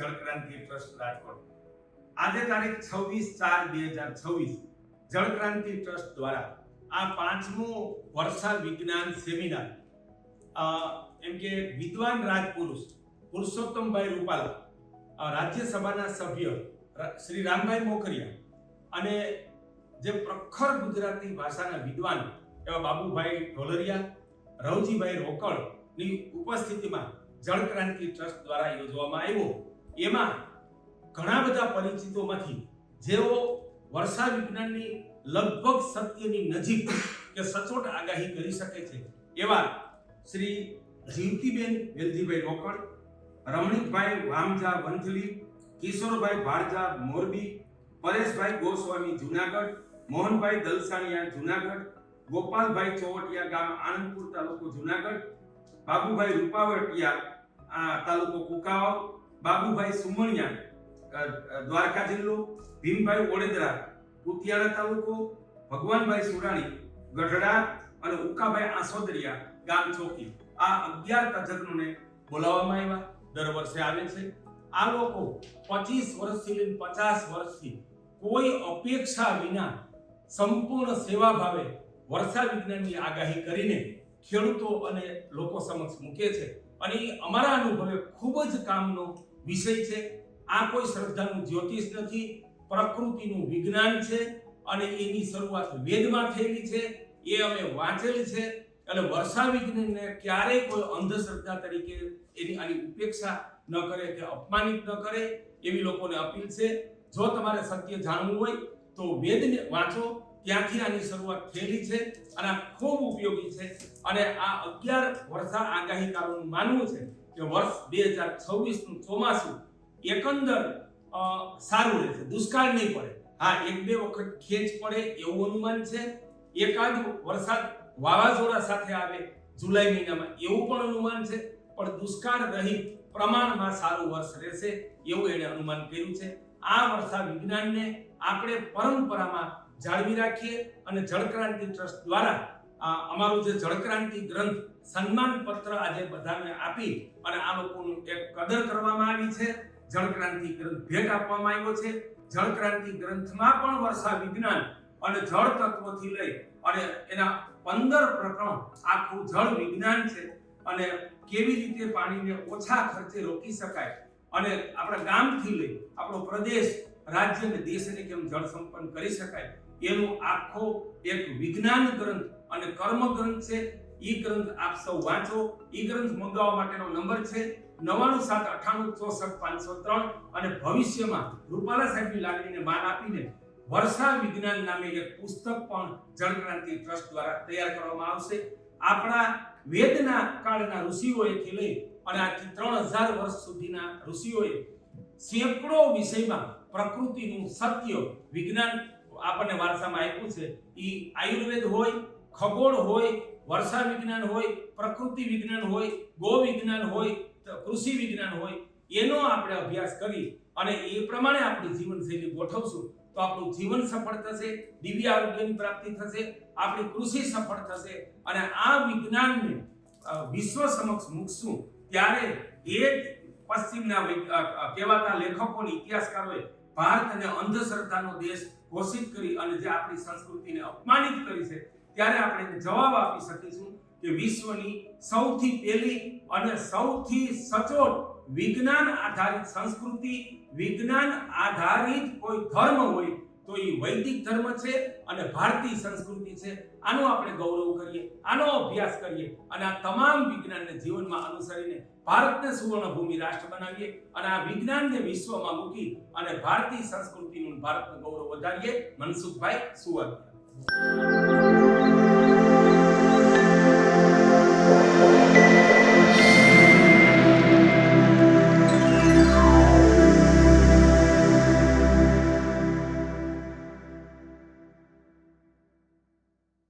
જળક્રાંતિ trust Rajkot આજે તારીખ 26/4/2026 જળક્રાંતિ trust દ્વારા આ 5મો વર્ષા વિજ્ઞાન સેમિનાર એમ કે વિદ્વાન રાજપુરુષ પુરુષોત્તમભાઈ રૂપાલા, રાજ્યસભાના સભ્ય શ્રી રામભાઈ મોખરિયા અને જે પ્રખર ગુજરાતી ભાષાના વિદ્વાન એવા બાબુભાઈ ઢોલરિયા, રવજીભાઈ રોકડની ઉપસ્થિતિમાં જળક્રાંતિ ટ્રસ્ટ દ્વારા યોજવામાં આવ્યો. એમાં ઘણા બધા પરિચિતોમાંથી જેઓ વર્ષા વિજ્ઞાનની લગભગ સત્યની નજીક કે સચોટ આગાહી કરી શકે છે એવા શ્રી જીવતીબેન વેલજીભાઈ રોકડ, રમણીકભાઈ વામજા વંથલી, કિશોરભાઈ ભાડજા મોરબી, પરેશભાઈ ગોસ્વામી જુનાગઢ, મોહનભાઈ દલસાણીયા જુનાગઢ, ગોપાલભાઈ ચોવટિયા ગામ આણંદપુર તાલુકો જુનાગઢ, બાબુભાઈ રૂપાવટિયા તાલુકો કુકાવાવ, બાબુભાઈ સુમણિયા દ્વારકા જિલ્લો, ભીમભાઈ ઓડેદરા કુતિયાણા તાલુકો, ભગવાનભાઈ સુરાણી ગઢડા અને ઉકાભાઈ આસોદરિયા ગામ ચોકી. આ 11 તજજ્ઞોને બોલાવવામાં આવ્યા. દર વર્ષે આવે છે. આ લોકો 25 વર્ષથી લઈને 50 વર્ષથી કોઈ અપેક્ષા વિના સંપૂર્ણ સેવા ભાવે વર્ષા વિજ્ઞાનની આગાહી કરીને ખેડૂતો અને લોકો સમક્ષ મૂકે છે અને અમારા અનુભવે ખૂબ જ કામનો વિષય છે. આ કોઈ શ્રદ્ધાનું જ્યોતિષ નથી, પ્રકૃતિનું વિજ્ઞાન છે અને એની શરૂઆત વેદમાં થયેલી છે. એ અમે વાંચેલી છે અને વર્ષા વિજ્ઞાનને ક્યારેય કોઈ અંધશ્રદ્ધા તરીકે આની ઉપેક્ષા ન કરે કે અપમાનિત ન કરે એવી લોકોને અપીલ છે. જો તમારે સત્ય જાણવું હોય તો વેદને વાંચો, ત્યાંથી આની શરૂઆત થયેલી છે અને આ ખૂબ ઉપયોગી છે. અને આ 11 વર્ષા આગાહીકારોનું માનવું છે કે વર્ષ 2026નું ચોમાસું એકંદર સારું રહેશે, દુષ્કાળ નહીં પડે. હા, 1-2 વખત ખેંચ પડે એવું અનુમાન છે. એકાદ વરસાદ વાવાઝોડા સાથે આવે જુલાઈ મહિનામાં એવું પણ અનુમાન છે. પણ દુષ્કાળ રહિત પ્રમાણમાં સારું વર્ષ રહેશે એવું એણે અનુમાન કર્યું છે. આ વર્ષા વિજ્ઞાનને આપણે પરંપરામાં જાળવી રાખીએ અને જળક્રાંતિ ટ્રસ્ટ દ્વારા અમારું જે જળક્રાંતિ ગ્રંથ સન્માન પત્ર આજે બધાને આપી અને આ લોકોનું એક કદર કરવામાં આવી છે. જળક્રાંતિ ગ્રંથ ભેટ આપવામાં આવ્યો છે. જળક્રાંતિ ગ્રંથમાં પણ વર્ષા વિજ્ઞાન અને જળ તત્વથી લઈ અને એના 15 પ્રકરણ આખું જળ વિજ્ઞાન છે અને કેવી રીતે પાણીને ઓછા ખર્ચે રોકી શકાય અને આપણા ગામથી લઈ આપણો પ્રદેશ, રાજ્ય અને દેશને કેમ જળ સંપન્ન કરી શકાય એનું આખો એક વિજ્ઞાન ગ્રંથ અને કર્મ ગ્રંથ છે. એ ગ્રંથ આપ સૌ વાંચો. એ ગ્રંથ મંગાવવા માટેનો નંબર છે 9978846503 અને ભવિષ્યમાં રૂપાલા સાહેબની લાગણીને માન આપીને વર્ષા વિજ્ઞાન નામે એક પુસ્તક પણ જળક્રાંતિ ટ્રસ્ટ દ્વારા તૈયાર કરવામાં આવશે. આપણા વેદના કાળના ઋષિઓએથી લઈ અને આજથી 3000 વર્ષ સુધીના ઋષિઓએ સેંકડો વિષયમાં પ્રકૃતિનું સત્ય વિજ્ઞાન આપણને વારસામાં આપ્યું છે. એ આયુર્વેદ હોય, ખગોળ હોય, વર્ષા વિજ્ઞાન હોય, પ્રકૃતિ વિજ્ઞાન હોય, ગો વિજ્ઞાન હોય, કૃષિ વિજ્ઞાન હોય, એનો આપણે અભ્યાસ કરી અને એ પ્રમાણે આપણી જીવનશૈલી ગોઠવશું તો આપણું જીવન સફળ થશે, દિવ્ય આરોગ્યની પ્રાપ્તિ થશે, આપણી કૃષિ સફળ થશે અને આ વિજ્ઞાનને વિશ્વ સમક્ષ મૂકશું. ત્યારે એ પશ્ચિમના કહેવાતા લેખકોની, ઇતિહાસકારોએ ભારતને અંધશ્રદ્ધાનો દેશ ઘોષિત કરી અને જે આપણી સંસ્કૃતિને અપમાનિત કરી છે ત્યારે આપણે એને જવાબ આપી શકીશું કે વિશ્વની સૌથી પહેલી અને સૌથી સચોટ વિજ્ઞાન આધારિત સંસ્કૃતિ, વિજ્ઞાન આધારિત કોઈ ધર્મ હોય તો એ વૈદિક ધર્મ છે અને ભારતીય સંસ્કૃતિ છે. આનો આપણે ગૌરવ કરીએ, આનો અભ્યાસ કરીએ અને આ તમામ વિજ્ઞાનને જીવનમાં અનુસરીને ભારતને સુવર્ણભૂમિ રાષ્ટ્ર બનાવીએ અને આ વિજ્ઞાનને વિશ્વમાં મૂકી અને ભારતીય સંસ્કૃતિનું, ભારતનું ગૌરવ વધારીએ. મનસુખભાઈ સુવર્ણ.